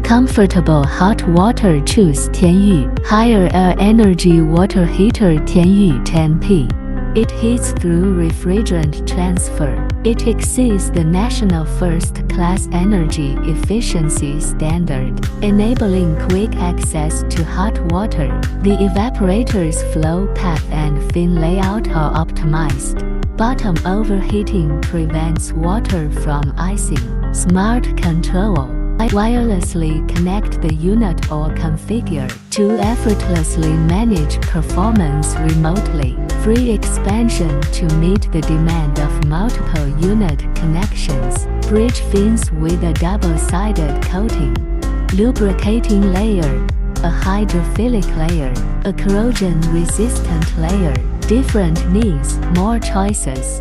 Comfortable hot water choose 10U. Higher air energy water heater 10U 10P. It heats through refrigerant transfer. It exceeds the national first-class energy efficiency standard, enabling quick access to hot water. The evaporator's flow path and fin layout are optimized. Bottom overheating prevents water from icing. Smart control. Wirelessly connect the unit or configure to effortlessly manage performance remotely. Free expansion to meet the demand of multiple unit connections. Bridge fins with a double-sided coating. Lubricating layer. A hydrophilic layer. A corrosion-resistant layer. Different needs, more choices.